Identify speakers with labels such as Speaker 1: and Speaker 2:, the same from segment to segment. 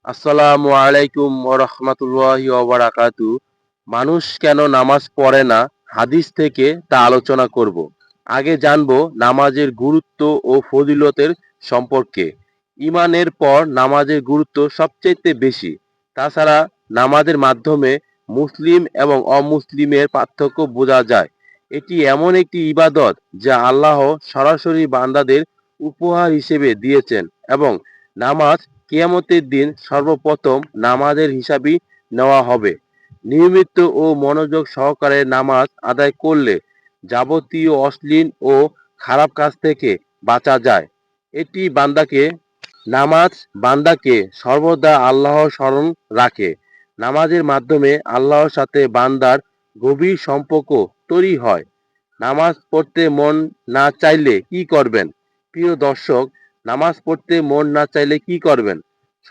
Speaker 1: আসসালামু আলাইকুম ওয়া রাহমাতুল্লাহি ওয়া বারাকাতু। মানুষ কেন নামাজ পড়ে না? হাদিস থেকে তা আলোচনা করব। আগে জানবো নামাজের গুরুত্ব ও ফজিলতের সম্পর্কে। ঈমানের পর নামাজের গুরুত্ব সবচাইতে বেশি। তাছাড়া নামাজের মাধ্যমে মুসলিম এবং অমুসলিমের পার্থক্য বোঝা যায়। এটি এমন একটি ইবাদত যা আল্লাহ সরাসরি বান্দাদের উপহার হিসেবে দিয়েছেন এবং নামাজ কিয়ামতের দিন সর্বপ্রথম নামাজের হিসাবই নেওয়া হবে। নিয়মিত ও মনোযোগ সহকারে নামাজ আদায় করলে যাবতীয় অশ্লীল ও খারাপ কাজ থেকে বাঁচা যায়। এটি নামাজ বান্দাকে সর্বদা আল্লাহর স্মরণ রাখে। নামাজের মাধ্যমে আল্লাহর সাথে বান্দার গভীর সম্পর্ক তৈরি হয়। নামাজ পড়তে মন না চাইলে কি করবেন? প্রিয় দর্শক, নামাজ পড়তে মন না চাইলে কি করবেন?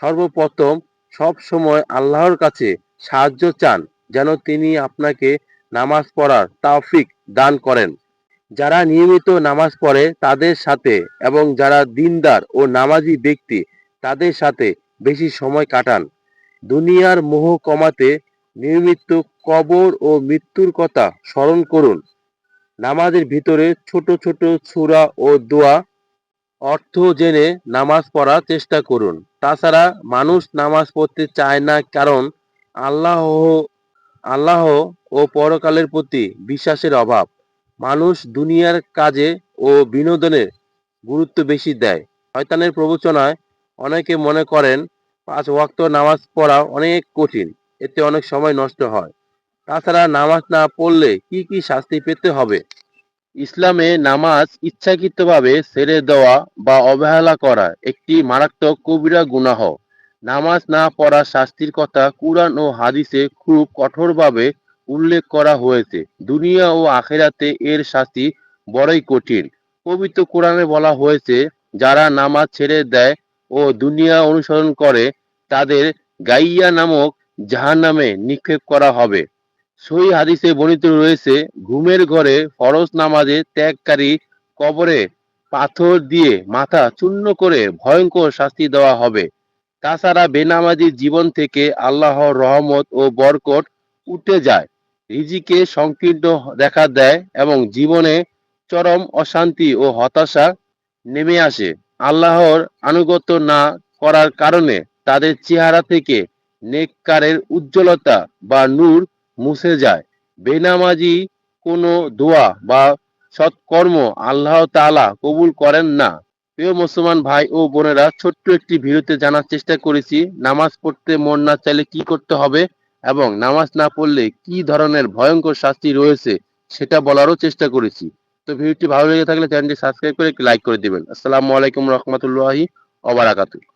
Speaker 1: সর্বপ্রথম সব সময় আল্লাহর কাছে সাহায্য চান যেন তিনি আপনাকে নামাজ পড়ার তৌফিক দান করেন। যারা নিয়মিত নামাজ পড়ে তাদের সাথে এবং যারা দিনদার ও নামাজি ব্যক্তি তাদের সাথে বেশি সময় কাটান। দুনিয়ার মোহ কমাতে নিয়মিত কবর ও মৃত্যুর কথা স্মরণ করুন। নামাজের ভিতরে ছোট ছোট সূরা ও দোয়া অর্থ জেনে নামাজ পড়ার চেষ্টা করুন। তাছাড়া মানুষ নামাজ পড়তে চায় না কারণ আল্লাহ আল্লাহ ও পরকালের প্রতি বিশ্বাসের অভাব। মানুষ দুনিয়ার কাজে ও বিনোদনে গুরুত্ব বেশি দেয়। শয়তানের প্ররোচনায় অনেকে মনে করেন ৫ ওয়াক্ত নামাজ পড়া অনেক কঠিন, এতে অনেক সময় নষ্ট হয়। তাছাড়া নামাজ না পড়লে কি কি শাস্তি পেতে হবে? ইসলামে নামাজ ইচ্ছাকৃতভাবে ছেড়ে দেওয়া বা অবহেলা করা একটি মারাত্মক কবিরা গুনাহ। নামাজ না পড়ার শাস্তির কথা কুরআন ও হাদিসে খুব কঠোরভাবে উল্লেখ করা হয়েছে। দুনিয়া ও আখিরাতে এর শাস্তি বড়ই কঠিন। পবিত্র কোরআনে বলা হয়েছে, যারা নামাজ ছেড়ে দেয় ও দুনিয়া অনুসরণ করে তাদের গাইয়া নামক জাহান্নামে নিক্ষেপ করা হবে। সহিহ হাদিসে বর্ণিত রয়েছে, ঘুমের ঘরে ফরজ নামাজে ত্যাগকারী কবরে পাথর দিয়ে মাথা চূর্ণ করে ভয়ঙ্কর শাস্তি দেওয়া হবে। তাছাড়া বেনামাজি জীবন থেকে আল্লাহর রহমত ও বরকত উঠে যায়, রিজিকে সংকীর্ণ দেখা দেয় এবং জীবনে চরম অশান্তি ও হতাশা নেমে আসে। আল্লাহর আনুগত্য না করার কারণে তাদের চেহারা থেকে নেককারের উজ্জ্বলতা বা নূর মুছে যায়। বেনামাজি কোনো দোয়া বা সৎকর্ম আল্লাহ তাআলা কবুল করেন না। প্রিয় মুসলমান ভাই ও বোনেরা, ছোট্ট একটি ভিডিওতে জানার চেষ্টা করেছি নামাজ পড়তে মন না চাইলে কি করতে হবে এবং নামাজ না পড়লে কি ধরনের ভয়ঙ্কর শাস্তি রয়েছে সেটা বলারও চেষ্টা করেছি। তো ভিডিওটি ভালো লেগে থাকলে চ্যানেলটি সাবস্ক্রাইব করে একটি লাইক করে দিবেন। আসসালামু আলাইকুম রহমতুল্লাহি ওয়া বারাকাতুহু।